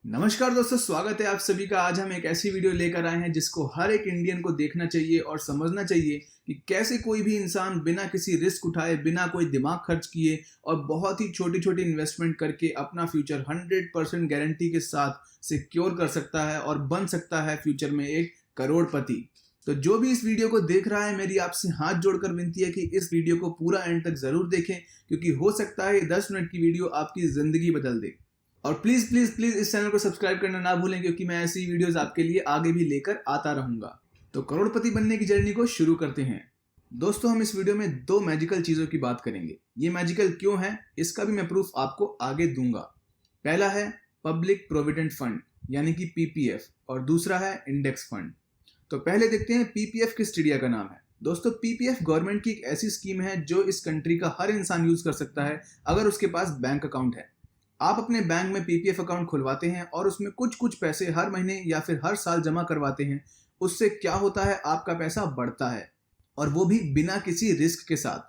नमस्कार दोस्तों, स्वागत है आप सभी का। आज हम एक ऐसी वीडियो लेकर आए हैं जिसको हर एक इंडियन को देखना चाहिए और समझना चाहिए कि कैसे कोई भी इंसान बिना किसी रिस्क उठाए, बिना कोई दिमाग खर्च किए और बहुत ही छोटी छोटी इन्वेस्टमेंट करके अपना फ्यूचर 100% गारंटी के साथ सिक्योर कर सकता है और बन सकता है फ्यूचर में एक करोड़पति। तो जो भी इस वीडियो को देख रहा है, मेरी आपसे हाथ जोड़कर विनती है कि इस वीडियो को पूरा एंड तक जरूर देखें, क्योंकि हो सकता है 10 मिनट की वीडियो आपकी जिंदगी बदल दे। और प्लीज प्लीज प्लीज इस चैनल को सब्सक्राइब करना ना भूलें, क्योंकि मैं ऐसी वीडियोस आपके लिए आगे भी लेकर आता रहूंगा। तो करोड़पति बनने की जर्नी को शुरू करते हैं। दोस्तों, हम इस वीडियो में दो मैजिकल चीजों की बात करेंगे। ये मैजिकल क्यों है, इसका भी मैं प्रूफ आपको आगे दूंगा। पहला है पब्लिक प्रोविडेंट फंड यानी कि पीपीएफ, और दूसरा है इंडेक्स फंड। तो पहले देखते हैं पीपीएफ किस चिड़िया का नाम है। दोस्तों, पीपीएफ गवर्नमेंट की एक ऐसी स्कीम है जो इस कंट्री का हर इंसान यूज कर सकता है अगर उसके पास बैंक अकाउंट है। आप अपने बैंक में पीपीएफ अकाउंट खुलवाते हैं और उसमें कुछ कुछ पैसे हर महीने या फिर हर साल जमा करवाते हैं। उससे क्या होता है, आपका पैसा बढ़ता है, और वो भी बिना किसी रिस्क के साथ।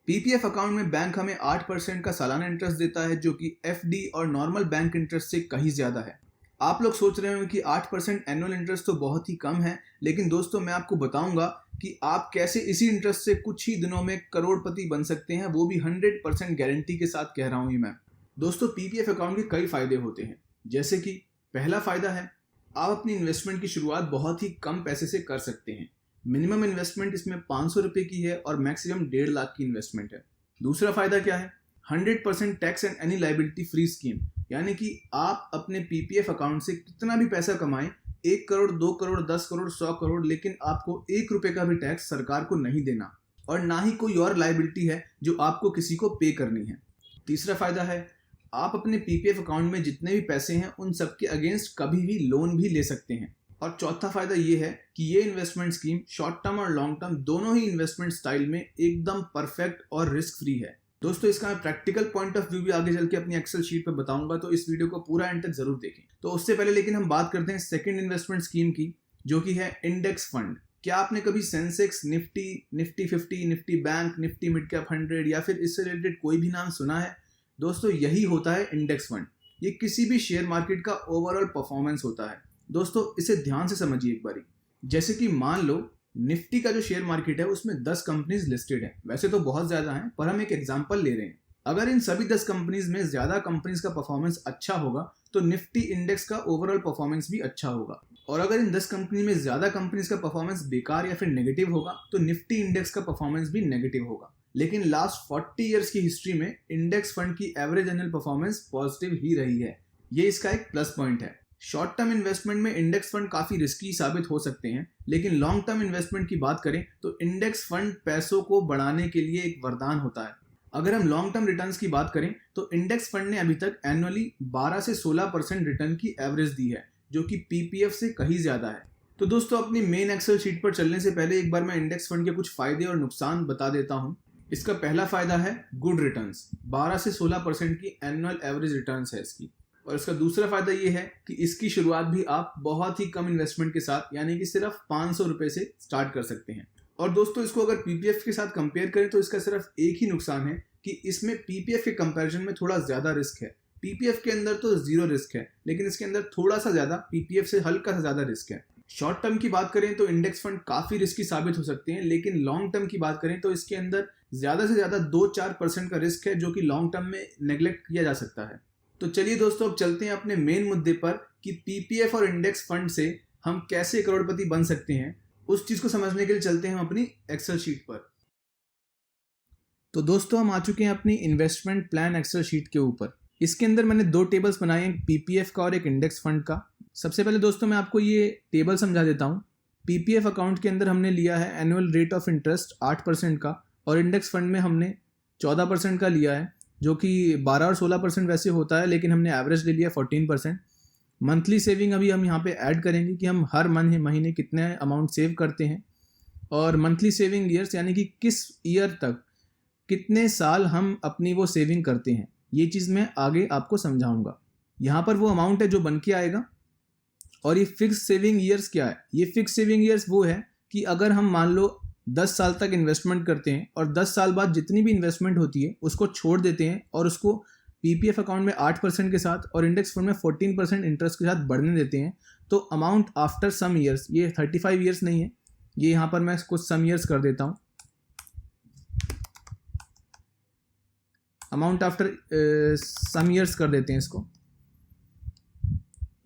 पीपीएफ अकाउंट में बैंक हमें 8% का सालाना इंटरेस्ट देता है, जो कि एफडी और नॉर्मल बैंक इंटरेस्ट से कहीं ज्यादा है। आप लोग सोच रहे होंगे कि 8% एनुअल इंटरेस्ट तो बहुत ही कम है, लेकिन दोस्तों मैं आपको बताऊंगा कि आप कैसे इसी इंटरेस्ट से कुछ ही दिनों में करोड़पति बन सकते हैं, वो भी 100% गारंटी के साथ कह रहा हूं मैं। दोस्तों, पीपीएफ अकाउंट के कई फायदे होते हैं, जैसे कि पहला फायदा है आप अपनी इन्वेस्टमेंट की शुरुआत बहुत ही कम पैसे से कर सकते हैं। मिनिमम इन्वेस्टमेंट इसमें 500 रुपये की है और मैक्सिमम 1.5 लाख की इन्वेस्टमेंट है। दूसरा फायदा क्या है, 100% tax and any liability free scheme, यानी कि आप अपने पीपीएफ अकाउंट से कितना भी पैसा कमाएं, 1 करोड़ 2 करोड़ 10 करोड़ 100 करोड़, लेकिन आपको 1 रुपये का भी टैक्स सरकार को नहीं देना, और ना ही कोई और लाइबिलिटी है जो आपको किसी को पे करनी है। तीसरा फायदा है आप अपने पीपीएफ अकाउंट में जितने भी पैसे हैं उन सबके अगेंस्ट कभी भी लोन भी ले सकते हैं। और चौथा फायदा ये है कि ये इन्वेस्टमेंट स्कीम शॉर्ट टर्म और लॉन्ग टर्म दोनों ही इन्वेस्टमेंट स्टाइल में एकदम परफेक्ट और रिस्क फ्री है। दोस्तों, इसका मैं प्रैक्टिकल पॉइंट ऑफ व्यू भी आगे चल के अपनी एक्सेल शीट पर बताऊंगा, तो इस वीडियो को पूरा एंड तक जरूर देखें। तो उससे पहले लेकिन हम बात करते हैं सेकेंड इन्वेस्टमेंट स्कीम की, जो कि है इंडेक्स फंड। क्या आपने कभी Sensex, Nifty, Nifty 50, Nifty bank, Nifty mid cap 100 या फिर इससे रिलेटेड कोई भी नाम सुना है? दोस्तों, यही होता है इंडेक्स फंड। ये किसी भी शेयर मार्केट का ओवरऑल परफॉर्मेंस होता है। दोस्तों, इसे ध्यान से समझिए एक बारी। जैसे कि मान लो निफ्टी का जो शेयर मार्केट है उसमें 10 कंपनीज लिस्टेड है। वैसे तो बहुत ज्यादा हैं, पर हम एक एग्जांपल ले रहे हैं। अगर इन सभी 10 कंपनीज में ज्यादा कंपनीज का परफॉर्मेंस अच्छा होगा तो निफ्टी इंडेक्स का ओवरऑल परफॉर्मेंस भी अच्छा होगा, और अगर इन 10 कंपनी में ज्यादा कंपनीज का परफॉर्मेंस बेकार या फिर नेगेटिव होगा तो निफ्टी इंडेक्स का परफॉर्मेंस भी नेगेटिव होगा। लेकिन लास्ट 40 इयर्स की हिस्ट्री में इंडेक्स फंड की एवरेज एनुअल परफॉर्मेंस पॉजिटिव ही रही है। ये इसका एक प्लस पॉइंट है। शॉर्ट टर्म इन्वेस्टमेंट में इंडेक्स फंड काफी रिस्की साबित हो सकते हैं, लेकिन लॉन्ग टर्म इन्वेस्टमेंट की बात करें तो इंडेक्स फंड पैसों को बढ़ाने के लिए एक वरदान होता है। अगर हम लॉन्ग टर्म रिटर्न्स की बात करें तो इंडेक्स फंड ने अभी तक एनुअली 12 से 16% रिटर्न की एवरेज दी है, जो कि पीपीएफ से कहीं ज्यादा है। तो दोस्तों, अपनी मेन एक्सेल शीट पर चलने से पहले एक बार मैं इंडेक्स फंड के कुछ फायदे और नुकसान बता देता हूं। इसका पहला फायदा है गुड रिटर्न्स, 12 से 16% की एनुअल एवरेज रिटर्न्स है इसकी। और इसका दूसरा फायदा ये है कि इसकी शुरुआत भी आप बहुत ही कम इन्वेस्टमेंट के साथ, यानी कि सिर्फ 500 रुपए से स्टार्ट कर सकते हैं। और दोस्तों, इसको अगर पीपीएफ के साथ कंपेयर करें तो इसका सिर्फ एक ही नुकसान है कि इसमें पीपीएफ के कंपैरिजन में थोड़ा ज्यादा रिस्क है। पीपीएफ के अंदर तो 0 रिस्क है, लेकिन इसके अंदर थोड़ा सा ज्यादा, पीपीएफ से हल्का सा ज्यादा रिस्क है। शॉर्ट टर्म की बात करें तो इंडेक्स फंड काफी रिस्की साबित हो सकते हैं, लेकिन लॉन्ग टर्म की बात करें तो इसके अंदर ज्यादा से ज्यादा 2-4% का रिस्क है, जो कि लॉन्ग टर्म में नेग्लेक्ट किया जा सकता है। तो चलिए दोस्तों, अब चलते हैं अपने मेन मुद्दे पर कि पीपीएफ और इंडेक्स फंड से हम कैसे करोड़पति बन सकते हैं। उस चीज को समझने के लिए चलते हैं हम अपनी एक्सेल शीट पर। तो दोस्तों, हम आ चुके हैं अपनी इन्वेस्टमेंट प्लान एक्सेल शीट के ऊपर। इसके अंदर मैंने 2 टेबल्स बनाए हैं, पीपीएफ का और एक इंडेक्स फंड का। सबसे पहले दोस्तों मैं आपको ये टेबल समझा देता हूँ। पीपीएफ अकाउंट के अंदर हमने लिया है एनुअल रेट ऑफ इंटरेस्ट 8% का, और इंडेक्स फंड में हमने 14% का लिया है, जो कि 12 और 16% वैसे होता है, लेकिन हमने एवरेज ले लिया 14%। मंथली सेविंग अभी हम यहाँ पे ऐड करेंगे कि हम हर महीने कितने अमाउंट सेव करते हैं, और मंथली सेविंग ईयर्स यानी कि किस ईयर तक, कितने साल हम अपनी वो सेविंग करते हैं, ये चीज़ मैं आगे आपको समझाऊंगा। यहाँ पर वो अमाउंट है जो बन के आएगा। और ये फिक्स सेविंग ईयर्स क्या है? ये फिक्स सेविंग ईयर्स वो है कि अगर हम मान लो 10 साल तक इन्वेस्टमेंट करते हैं और 10 साल बाद जितनी भी इन्वेस्टमेंट होती है उसको छोड़ देते हैं और उसको पीपीएफ अकाउंट में 8% के साथ और इंडेक्स फंड में 14% इंटरेस्ट के साथ बढ़ने देते हैं, तो अमाउंट आफ्टर सम ईयर्स, ये 35 ईयर्स नहीं है, ये यहाँ पर मैं कुछ सम ईयर्स कर देता हूँ, अमाउंट आफ्टर सम ईयर्स कर देते हैं इसको,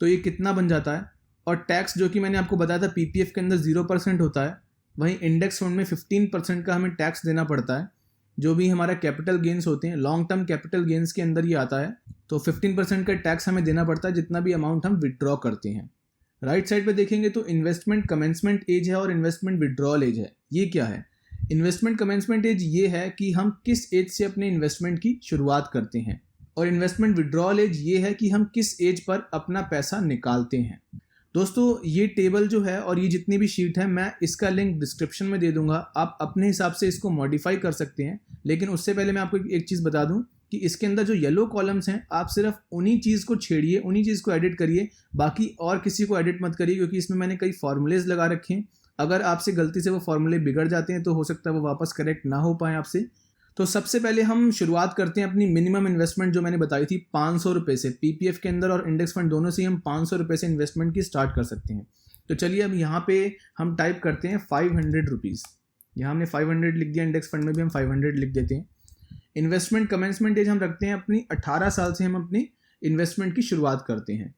तो ये कितना बन जाता है। और टैक्स जो कि मैंने आपको बताया था पीपीएफ के अंदर 0% होता है, वहीं इंडेक्स फंड में 15% का हमें टैक्स देना पड़ता है। जो भी हमारा कैपिटल गेन्स होते हैं, लॉन्ग टर्म कैपिटल गेन्स के अंदर ये आता है, तो 15% का टैक्स हमें देना पड़ता है जितना भी अमाउंट हम विड्रॉ करते हैं। राइट साइड पे देखेंगे तो इन्वेस्टमेंट कमेंसमेंट एज है और इन्वेस्टमेंट विड्रॉल एज है। ये क्या है? इन्वेस्टमेंट कमेंसमेंट एज ये है कि हम किस एज से अपने इन्वेस्टमेंट की शुरुआत करते हैं, और इन्वेस्टमेंट विड्रॉल एज ये है कि हम किस एज पर अपना पैसा निकालते हैं। दोस्तों ये टेबल जो है और ये जितनी भी शीट है, मैं इसका लिंक डिस्क्रिप्शन में दे दूंगा, आप अपने हिसाब से इसको मॉडिफाई कर सकते हैं। लेकिन उससे पहले मैं आपको एक चीज़ बता दूं कि इसके अंदर जो येलो कॉलम्स हैं, आप सिर्फ उन्हीं चीज़ को छेड़िए, उन्हीं चीज़ को एडिट करिए, बाकी और किसी को एडिट मत करिए, क्योंकि इसमें मैंने कई फॉर्मूलेज लगा रखे हैं। अगर आपसे गलती से वो फॉर्मूले बिगड़ जाते हैं तो हो सकता है वो वापस करेक्ट ना हो पाए आपसे। तो सबसे पहले हम शुरुआत करते हैं अपनी मिनिमम इन्वेस्टमेंट जो मैंने बताई थी 500 रुपये से। पीपीएफ के अंदर और इंडेक्स फंड दोनों से हम 500 रुपये से इन्वेस्टमेंट की स्टार्ट कर सकते हैं। तो चलिए अब यहाँ पे हम टाइप करते हैं 500 रुपीज़। यहाँ हमने 500 लिख दिया, इंडेक्स फंड में भी हम 500 लिख देते हैं। इन्वेस्टमेंट कमेंसमेंट एज हम रखते हैं अपनी 18 साल से हम अपनी इन्वेस्टमेंट की शुरुआत करते हैं,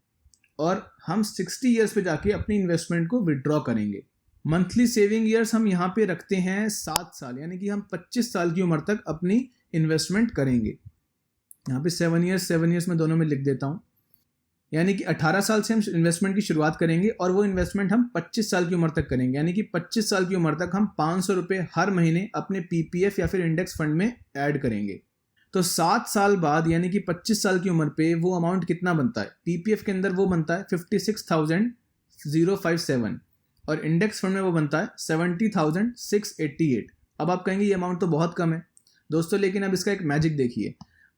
और हम 60 ईयर्स पे जाके अपनी इन्वेस्टमेंट को विड्रॉ करेंगे। मंथली सेविंग ईयर्स हम यहाँ पे रखते हैं 7 साल, यानी कि हम 25 साल की उम्र तक अपनी इन्वेस्टमेंट करेंगे। यहाँ पे 7 ईयर्स में दोनों में लिख देता हूँ, यानी कि 18 साल से हम इन्वेस्टमेंट की शुरुआत करेंगे और वो इन्वेस्टमेंट हम 25 साल की उम्र तक करेंगे, यानी कि 25 साल की उम्र तक हम 500 रुपये हर महीने अपने पीपीएफ या फिर इंडेक्स फंड में ऐड करेंगे। तो 7 साल बाद यानी कि 25 साल की उम्र पे वो अमाउंट कितना बनता है? पीपीएफ के अंदर वो बनता है 56,057 और इंडेक्स फंड में वो बनता है 70,688। अब आप कहेंगे ये अमाउंट तो बहुत कम है दोस्तों, लेकिन अब इसका एक मैजिक देखिए।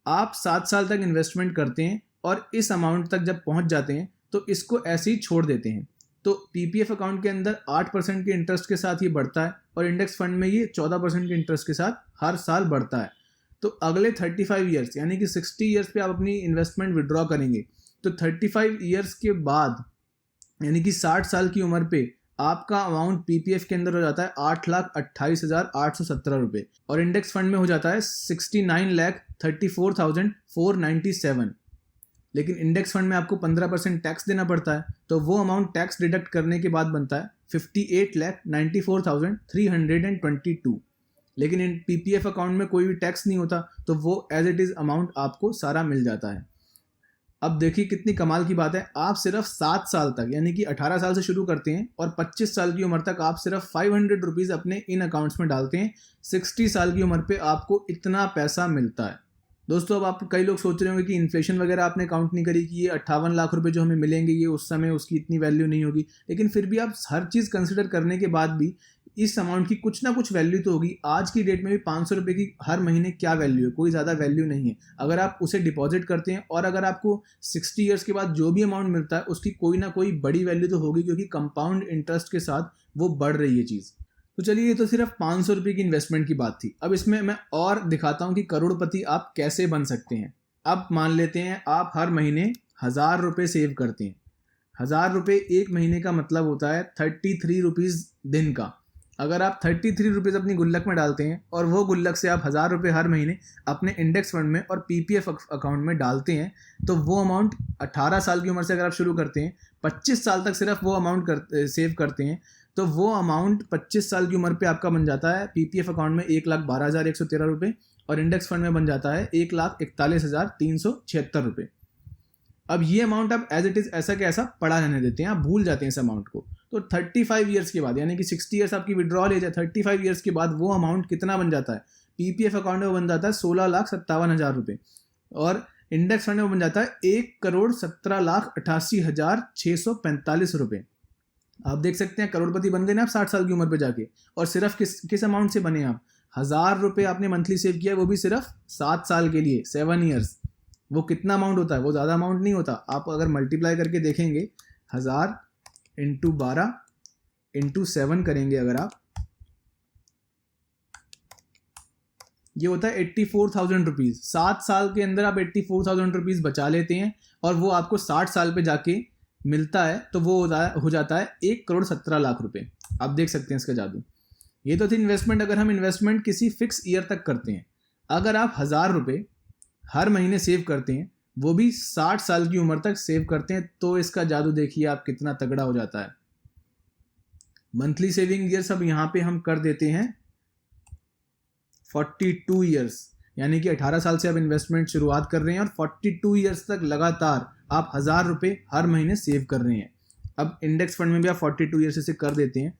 आप 7 साल तक इन्वेस्टमेंट करते हैं और इस अमाउंट तक जब पहुंच जाते हैं तो इसको ऐसे ही छोड़ देते हैं। तो पीपीएफ अकाउंट के अंदर 8% के इंटरेस्ट के साथ ये बढ़ता है और इंडेक्स फंड में ये 14% के इंटरेस्ट के साथ हर साल बढ़ता है। तो अगले 35 ईयर्स यानी कि 60 ईयर्स पे आप अपनी इन्वेस्टमेंट विड्रॉ करेंगे, तो 35 ईयर्स के बाद यानी कि 60 साल की उम्र पे आपका अमाउंट पीपीएफ के अंदर हो जाता है 8,28,817 रुपये और इंडेक्स फंड में हो जाता है 69,34,497। लेकिन इंडेक्स फंड में आपको 15% टैक्स देना पड़ता है, तो वो अमाउंट टैक्स डिडक्ट करने के बाद बनता है 58,94,322। लेकिन इन पीपीएफ अकाउंट में कोई भी टैक्स नहीं होता, तो वो एज इट इज़ अमाउंट आपको सारा मिल जाता है। अब देखिए कितनी कमाल की बात है, आप सिर्फ 7 साल तक यानी कि 18 साल से शुरू करते हैं और 25 साल की उम्र तक आप सिर्फ 500 रुपीज़ अपने इन अकाउंट्स में डालते हैं। 60 साल की उम्र पे आपको इतना पैसा मिलता है। दोस्तों अब आप कई लोग सोच रहे होंगे कि इन्फ्लेशन वगैरह आपने काउंट नहीं करी कि ये 58 लाख रुपए जो हमें मिलेंगे ये उस समय उसकी इतनी वैल्यू नहीं होगी, लेकिन फिर भी आप हर चीज़ कंसिडर करने के बाद भी इस अमाउंट की कुछ ना कुछ वैल्यू तो होगी। आज की डेट में भी 500 रुपये की हर महीने क्या वैल्यू है? कोई ज़्यादा वैल्यू नहीं है। अगर आप उसे डिपॉजिट करते हैं और अगर आपको 60 ईयर्स के बाद जो भी अमाउंट मिलता है उसकी कोई ना कोई बड़ी वैल्यू तो होगी, क्योंकि कंपाउंड इंटरेस्ट के साथ वो बढ़ रही है चीज़। तो चलिए ये तो सिर्फ 500 रुपये की इन्वेस्टमेंट की बात थी। अब इसमें मैं और दिखाता हूँ कि करोड़पति आप कैसे बन सकते हैं। अब मान लेते हैं आप हर महीने 1000 रुपये सेव करते हैं। 1000 रुपये एक महीने का मतलब होता है 33 रुपीज़ दिन का। अगर आप 33 रुपीज़ अपनी गुल्लक में डालते हैं और वो गुल्लक से आप 1000 रुपये हर महीने अपने इंडेक्स फंड में और पीपीएफ अकाउंट में डालते हैं, तो वो अमाउंट 18 साल की उम्र से अगर आप शुरू करते हैं 25 साल तक सिर्फ वो अमाउंट सेव करते हैं, तो वो अमाउंट 25 साल की उम्र पे आपका बन जाता है पीपीएफ अकाउंट में 1,12,113 रुपये और इंडेक्स फंड में बन जाता है 1,41,376 रुपये। अब ये अमाउंट आप एज इट इज़ ऐसा के ऐसा पड़ा रहने देते हैं, आप भूल जाते हैं इस अमाउंट को। तो 35 ईयर्स के बाद यानी कि 60 ईयर्स आपकी विड्रॉल एज है, 35 ईयर्स के बाद वो अमाउंट कितना बन जाता है? पीपीएफ अकाउंट में बन जाता है 16,57,000 रुपये और इंडेक्स फंड में बन जाता है 1,17,88,645 रुपये। आप देख सकते हैं करोड़पति बन गए ना आप 60 साल की उम्र पे जाके। और सिर्फ किस अमाउंट से बने आप? 1000 रुपये आपने मंथली सेव किया, वो भी सिर्फ 7 साल के लिए, 7 ईयर्स। वो कितना अमाउंट होता है? वो ज़्यादा अमाउंट नहीं होता। आप अगर मल्टीप्लाई करके देखेंगे 1000 × 12 × 7 करेंगे अगर आप, ये होता है 84,000 रुपीज़। 7 साल के अंदर आप 84,000 रुपीज़ बचा लेते हैं और वो आपको 60 साल पे जाके मिलता है, तो वो हो जाता है 1,17,00,000 रुपये। आप देख सकते हैं इसका जादू। ये तो थी इन्वेस्टमेंट। अगर हम इन्वेस्टमेंट किसी फिक्स ईयर तक करते हैं, अगर आप 1,000 रुपये हर महीने सेव करते हैं, वो भी 60 साल की उम्र तक सेव करते हैं, तो इसका जादू देखिए आप कितना तगड़ा हो जाता है। मंथली सेविंग ईयर्स अब यहाँ पे हम कर देते हैं 42 ईयर्स, यानी कि 18 साल से आप इन्वेस्टमेंट शुरुआत कर रहे हैं और 42 ईयर्स तक लगातार आप 1,000 रुपये हर महीने सेव कर रहे हैं। अब इंडेक्स फंड में भी आप 42 ईयर्स से कर देते हैं,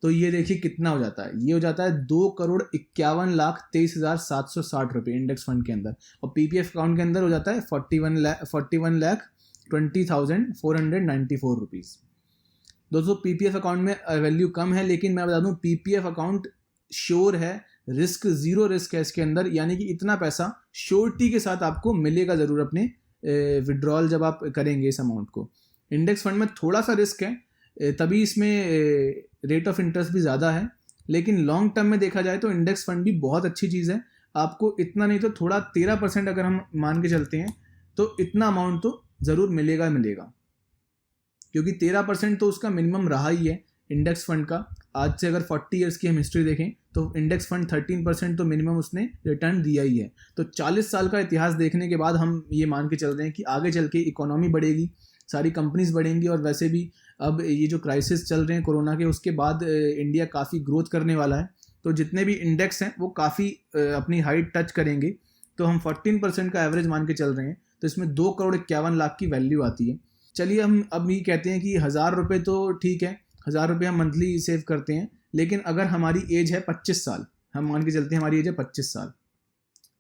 तो ये देखिए कितना हो जाता है। ये हो जाता है 2,51,23,760 रुपये इंडेक्स फंड के अंदर, और पीपीएफ अकाउंट के अंदर हो जाता है 41,20,494 रुपीज़। दोस्तों पीपीएफ अकाउंट में वैल्यू कम है, लेकिन मैं बता दूं पीपीएफ अकाउंट श्योर है, रिस्क जीरो रिस्क है इसके अंदर, यानी कि इतना पैसा श्योरिटी के साथ आपको मिलेगा ज़रूर अपने विड्रॉल जब आप करेंगे इस अमाउंट को। इंडेक्स फंड में थोड़ा सा रिस्क है, तभी इसमें रेट ऑफ इंटरेस्ट भी ज़्यादा है, लेकिन लॉन्ग टर्म में देखा जाए तो इंडेक्स फंड भी बहुत अच्छी चीज़ है। आपको इतना नहीं तो थोड़ा 13% अगर हम मान के चलते हैं, तो इतना अमाउंट तो ज़रूर मिलेगा, क्योंकि 13% तो उसका मिनिमम रहा ही है इंडेक्स फंड का। आज से अगर 40 ईयर्स की हम हिस्ट्री देखें तो इंडेक्स फंड 13% तो मिनिमम उसने रिटर्न दिया ही है। तो 40 साल का इतिहास देखने के बाद हम ये मान के चल रहे हैं कि आगे चल के इकोनॉमी बढ़ेगी, सारी कंपनीज बढ़ेंगी, और वैसे भी अब ये जो क्राइसिस चल रहे हैं कोरोना के, उसके बाद इंडिया काफ़ी ग्रोथ करने वाला है। तो जितने भी इंडेक्स हैं वो काफ़ी अपनी हाइट टच करेंगे। तो हम 14% का एवरेज मान के चल रहे हैं, तो इसमें 2,51,00,000 की वैल्यू आती है। चलिए हम अब ये कहते हैं कि 1,000 रुपये तो ठीक है, 1,000 रुपये हम मंथली सेव करते हैं, लेकिन अगर हमारी एज है 25 साल, हम मान के चलते हैं हमारी एज है 25 साल,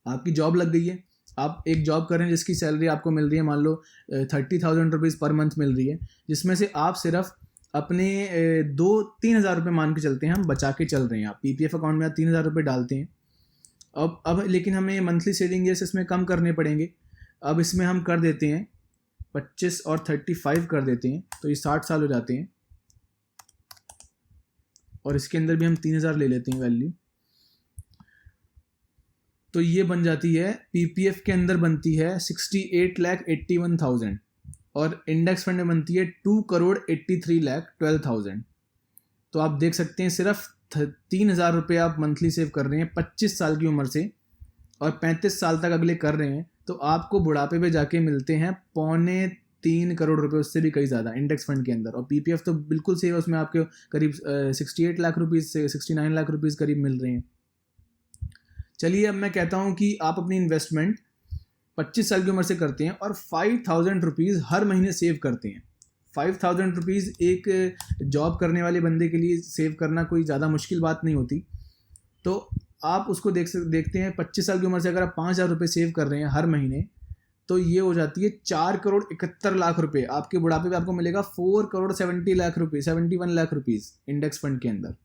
आपकी जॉब लग गई है, आप एक जॉब कर रहे हैं जिसकी सैलरी आपको मिल रही है मान लो 30,000 रुपीज़ पर मंथ मिल रही है, जिसमें से आप सिर्फ अपने 2-3 हज़ार रुपये मान के चलते हैं हम बचा के चल रहे हैं। आप पीपीएफ अकाउंट में आप 3,000 रुपये डालते हैं। अब लेकिन हमें मंथली सेविंग ईयर्स इसमें कम करने पड़ेंगे। अब इसमें हम कर देते हैं 25 और 35 कर देते हैं, तो ये 60 साल हो जाते हैं, और इसके अंदर भी हम 3,000 ले लेते हैं वैल्यू। तो ये बन जाती है, पीपीएफ के अंदर बनती है 68,81,000 और इंडेक्स फंड में बनती है 2,83,12,000। तो आप देख सकते हैं सिर्फ 3,000 रुपये आप मंथली सेव कर रहे हैं 25 साल की उम्र से, और 35 साल तक अगले कर रहे हैं, तो आपको बुढ़ापे पे जाके मिलते हैं 2.25 करोड़ रुपए, उससे भी कहीं ज़्यादा इंडेक्स फंड के अंदर। और पीपीएफ तो बिल्कुल सेव, उसमें आपके करीब 68 लाख रुपीज़ से 69 लाख रुपीज़ करीब मिल रहे हैं। चलिए अब मैं कहता हूँ कि आप अपनी इन्वेस्टमेंट 25 साल की उम्र से करते हैं और 5,000 रुपीज़ हर महीने सेव करते हैं। 5,000 रुपीज़ एक जॉब करने वाले बंदे के लिए सेव करना कोई ज़्यादा मुश्किल बात नहीं होती। तो आप उसको देखते हैं 25 साल की उम्र से अगर आप 5,000 रुपये सेव कर रहे हैं हर महीने, तो ये हो जाती है 4,71,00,000 रुपये। आपके बुढ़ापे पे आपको मिलेगा 4,70,00,000 रुपीज़ इंडेक्स फंड के अंदर,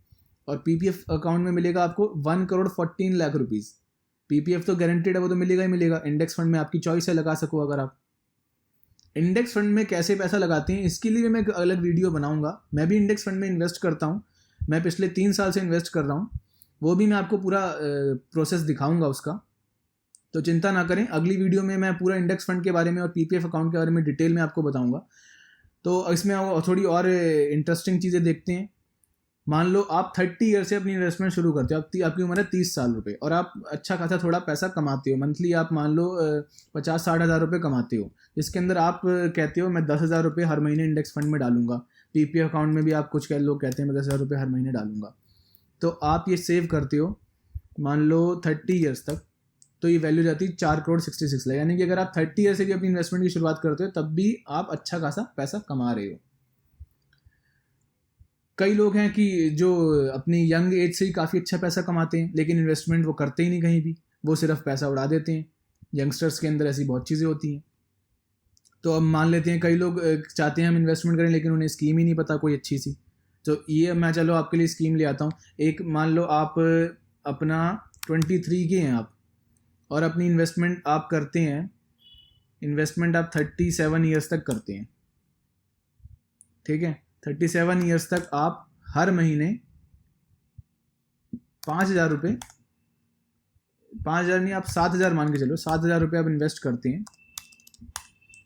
और पीपीएफ अकाउंट में मिलेगा आपको 1,14,00,000 रुपीज़। पीपीएफ तो गारंटेड है, वो तो मिलेगा ही मिलेगा। इंडेक्स फंड में आपकी चॉइस है, लगा सको अगर आप। इंडेक्स फंड में कैसे पैसा लगाते हैं इसके लिए मैं एक अलग वीडियो बनाऊंगा। मैं भी इंडेक्स फंड में इन्वेस्ट करता हूँ, मैं पिछले 3 साल से इन्वेस्ट कर रहा हूँ, वो भी मैं आपको पूरा प्रोसेस दिखाऊंगा उसका, तो चिंता ना करें। अगली वीडियो में मैं पूरा इंडेक्स फंड के बारे में और पीपीएफ अकाउंट के बारे में डिटेल में आपको बताऊंगा। तो इसमें थोड़ी और इंटरेस्टिंग चीज़ें देखते हैं। मान लो आप 30 ईयर से अपनी इन्वेस्टमेंट शुरू करते हो, आपकी उम्र है 30 साल रुपये, और आप अच्छा खासा थोड़ा पैसा कमाते हो मंथली, आप मान लो 50-60 हज़ार रुपये कमाते हो, जिसके अंदर आप कहते हो मैं 10,000 रुपये हर महीने इंडेक्स फंड में डालूंगा। पीपीएफ अकाउंट में भी आप कुछ लोग कहते हैं मैं 10,000 रुपये हर महीने डालूंगा। तो आप ये सेव करते हो मान लो 30 ईयर्स तक, तो ये वैल्यू जाती है 4,66,00,000। यानी कि अगर आप 30 ईयर से भी अपनी इन्वेस्टमेंट की शुरुआत करते हो तब भी आप अच्छा खासा पैसा कमा रहे हो। कई लोग हैं कि जो अपनी यंग एज से ही काफ़ी अच्छा पैसा कमाते हैं, लेकिन इन्वेस्टमेंट वो करते ही नहीं कहीं भी, वो सिर्फ पैसा उड़ा देते हैं। यंगस्टर्स के अंदर ऐसी बहुत चीज़ें होती हैं। तो अब मान लेते हैं कई लोग चाहते हैं हम इन्वेस्टमेंट करें, लेकिन उन्हें स्कीम ही नहीं पता कोई अच्छी सी। तो ये मैं चलो आपके लिए स्कीम ले आता हूँ। एक मान लो आप अपना 23 के हैं आप, और अपनी इन्वेस्टमेंट आप करते हैं, इन्वेस्टमेंट आप 37 ईयर्स तक करते हैं, ठीक है। 37 ईयर्स तक आप हर महीने 5,000 रुपये 5,000 नहीं, आप 7,000 मान के चलो, 7,000 रुपये आप इन्वेस्ट करते हैं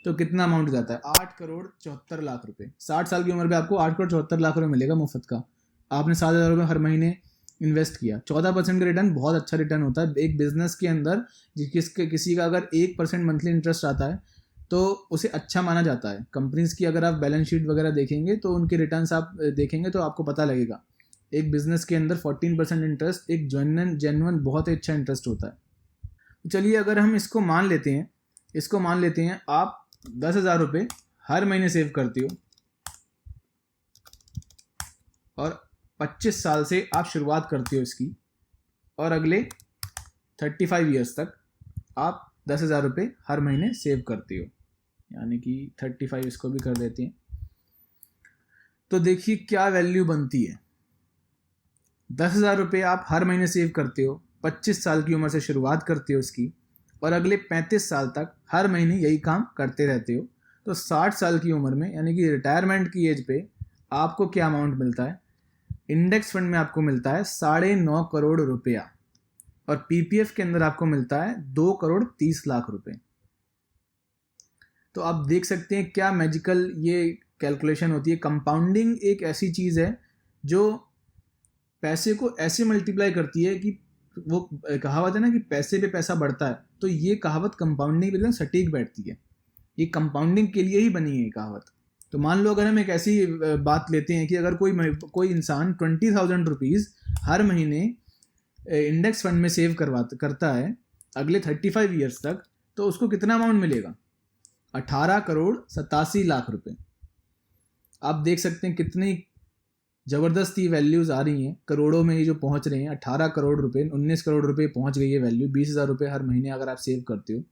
तो कितना अमाउंट जाता है? 8,74,00,000 रुपये। 60 साल की उम्र पे आपको 8,74,00,000 रुपये मिलेगा मुफ्त का। आपने 7,000 रुपये हर महीने इन्वेस्ट किया, 14% का रिटर्न बहुत अच्छा रिटर्न होता है एक बिजनेस के अंदर। किसी का अगर 1% मंथली इंटरेस्ट आता है तो उसे अच्छा माना जाता है। कंपनीज की अगर आप बैलेंस शीट वगैरह देखेंगे तो उनके रिटर्न्स आप देखेंगे तो आपको पता लगेगा एक बिजनेस के अंदर 14% इंटरेस्ट एक जेन्युइन बहुत ही अच्छा इंटरेस्ट होता है। चलिए अगर हम इसको मान लेते हैं आप 10,000 रुपये हर महीने सेव करते हो और 25 साल से आप शुरुआत करते हो इसकी, और अगले 35 ईयर्स तक आप 10,000 रुपये हर महीने सेव करते हो, यानी कि 35 इसको भी कर देते हैं। तो देखिए क्या वैल्यू बनती है। 10,000 रुपये आप हर महीने सेव करते हो, 25 साल की उम्र से शुरुआत करते हो इसकी, और अगले 35 साल तक हर महीने यही काम करते रहते हो। तो 60 साल की उम्र में, यानी कि रिटायरमेंट की एज पे, आपको क्या अमाउंट मिलता है? इंडेक्स फंड में आपको मिलता है 9.5 करोड़ रुपया, और पीपीएफ के अंदर आपको मिलता है 2,30,00,000 रुपये। तो आप देख सकते हैं क्या मैजिकल ये कैलकुलेशन होती है। कंपाउंडिंग एक ऐसी चीज़ है जो पैसे को ऐसे मल्टीप्लाई करती है कि वो कहावत है ना कि पैसे पे पैसा बढ़ता है, तो ये कहावत कंपाउंडिंग पे एकदम सटीक बैठती है। ये कंपाउंडिंग के लिए ही बनी है ये कहावत। तो मान लो अगर हम एक ऐसी बात लेते हैं कि अगर कोई इंसान 20,000 रुपीज़ हर महीने इंडेक्स फंड में सेव करता है अगले 35 ईयर्स तक, तो उसको कितना अमाउंट मिलेगा? 18,87,00,000 रुपये। आप देख सकते हैं कितनी ज़बरदस्त ये वैल्यूज़ आ रही हैं, करोड़ों में ये जो पहुंच रहे हैं। 18 करोड़ रुपए, 19 करोड़ रुपए पहुंच गई है वैल्यू, 20,000 रुपये हर महीने अगर आप सेव करते हो।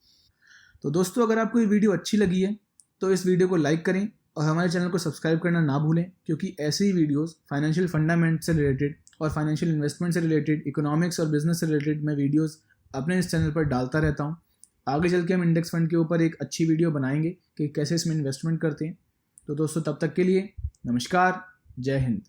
तो दोस्तों अगर आपको ये वीडियो अच्छी लगी है तो इस वीडियो को लाइक करें और हमारे चैनल को सब्सक्राइब करना ना भूलें, क्योंकि ऐसे ही वीडियोज़ फाइनेंशियल फंडामेंट से रिलेटेड और फाइनेंशियल इन्वेस्टमेंट से रिलेटेड, इकोनॉमिक्स और बिजनेस से रिलेटेड मैं वीडियोज़ अपने इस चैनल पर डालता रहता हूँ। आगे चल के हम इंडेक्स फंड के ऊपर एक अच्छी वीडियो बनाएंगे कि कैसे इसमें इन्वेस्टमेंट करते हैं। तो दोस्तों तब तक के लिए नमस्कार, जय हिंद।